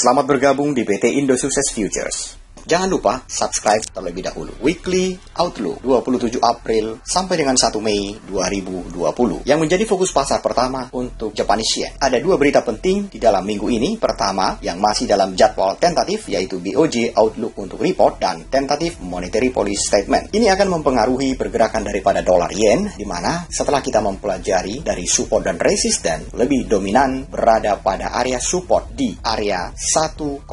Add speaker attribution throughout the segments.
Speaker 1: Selamat bergabung di PT Indo Sukses Futures. Jangan lupa subscribe terlebih dahulu. Weekly Outlook 27 April sampai dengan 1 Mei 2020. Yang menjadi fokus pasar pertama untuk Japanese Yen. Ada dua berita penting di dalam minggu ini. Pertama, yang masih dalam jadwal tentatif, yaitu BOJ Outlook untuk report dan tentatif Monetary Policy Statement. Ini akan mempengaruhi pergerakan daripada dolar yen, di mana setelah kita mempelajari dari support dan resisten, lebih dominan berada pada area support di area 106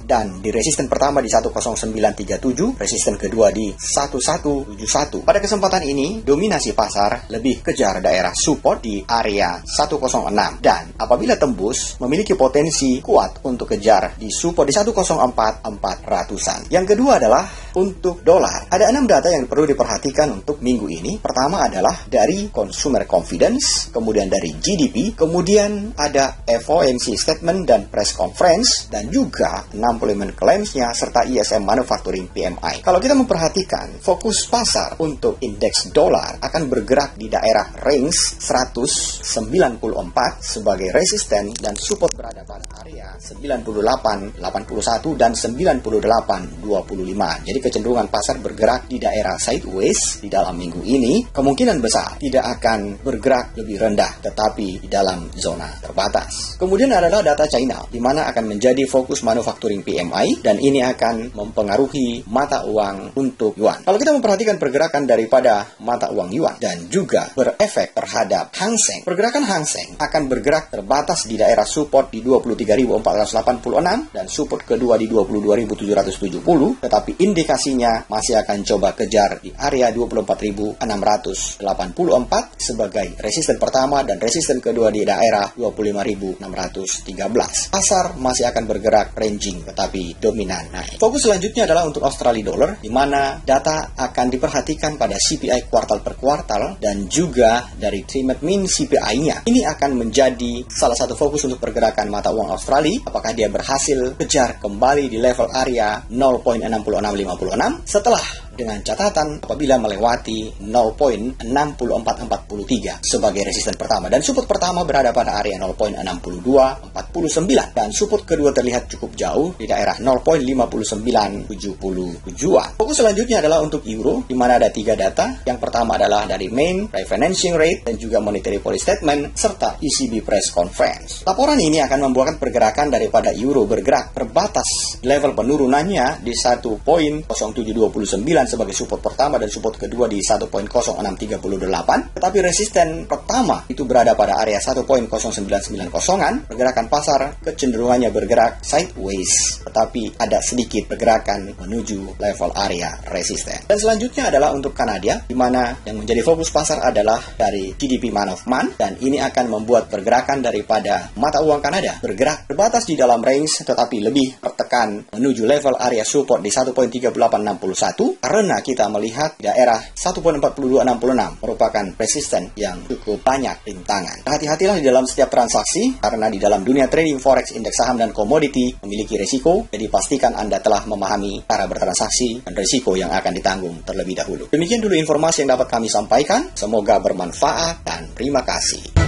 Speaker 1: dan di resisten pertama di 10937, resisten kedua di 1171. Pada kesempatan ini, dominasi pasar lebih kejar daerah support di area 106 dan apabila tembus, memiliki potensi kuat untuk kejar di support di 104.400-an. Yang kedua adalah untuk dolar. Ada 6 data yang perlu diperhatikan untuk minggu ini. Pertama adalah dari Consumer Confidence, kemudian dari GDP, kemudian ada FOMC Statement dan Press Conference, dan juga Unemployment Claims-nya serta ISM Manufacturing PMI. Kalau kita memperhatikan, fokus pasar untuk indeks dolar akan bergerak di daerah range 194 sebagai resisten dan support berada pada area 98.81 dan 98.25. Jadi kecenderungan pasar bergerak di daerah sideways di dalam minggu ini kemungkinan besar tidak akan bergerak lebih rendah, tetapi di dalam zona terbatas. Kemudian adalah data China, di mana akan menjadi fokus manufacturing PMI dan ini akan mempengaruhi mata uang untuk yuan. Kalau kita memperhatikan pergerakan daripada mata uang yuan dan juga berefek terhadap Hang Seng, pergerakan Hang Seng akan bergerak terbatas di daerah support di 23.486 dan support kedua di 22.770, tetapi indikasinya masih akan coba kejar di area 24.684 sebagai resisten pertama dan resisten kedua di daerah 25.613. Pasar masih akan bergerak ranging tetapi dominan naik. Fokus selanjutnya adalah untuk Australia dollar, di mana data akan diperhatikan pada CPI kuartal per kuartal dan juga dari trimester min CPI-nya. Ini akan menjadi salah satu fokus untuk pergerakan mata uang Australia. Apakah dia berhasil kejar kembali di level area 0.6656 setelah dengan catatan apabila melewati 0.6443 sebagai resisten pertama dan support pertama berada pada area 0.6249 dan support kedua terlihat cukup jauh di daerah 0.5977-an. Fokus selanjutnya adalah untuk euro, di mana ada 3 data. Yang pertama adalah dari main refinancing rate dan juga monetary policy statement serta ECB press conference. Laporan ini akan membuahkan pergerakan daripada euro bergerak terbatas level penurunannya di 1.0729 sebagai support pertama dan support kedua di 1.0638, tetapi resisten pertama itu berada pada area 1.0990-an. Pergerakan pasar kecenderungannya bergerak sideways, tetapi ada sedikit pergerakan menuju level area resisten. Dan selanjutnya adalah untuk Kanada, di mana yang menjadi fokus pasar adalah dari GDP month of month, dan ini akan membuat pergerakan daripada mata uang Kanada bergerak terbatas di dalam range, tetapi lebih tertekan menuju level area support di 1.3861 karena kita melihat daerah 1.4266 merupakan resisten yang cukup banyak rintangan. Hati-hatilah di dalam setiap transaksi karena di dalam dunia trading forex, indeks saham dan komoditi memiliki resiko, jadi pastikan Anda telah memahami cara bertransaksi dan resiko yang akan ditanggung terlebih dahulu. Demikian dulu informasi yang dapat kami sampaikan, semoga bermanfaat dan terima kasih.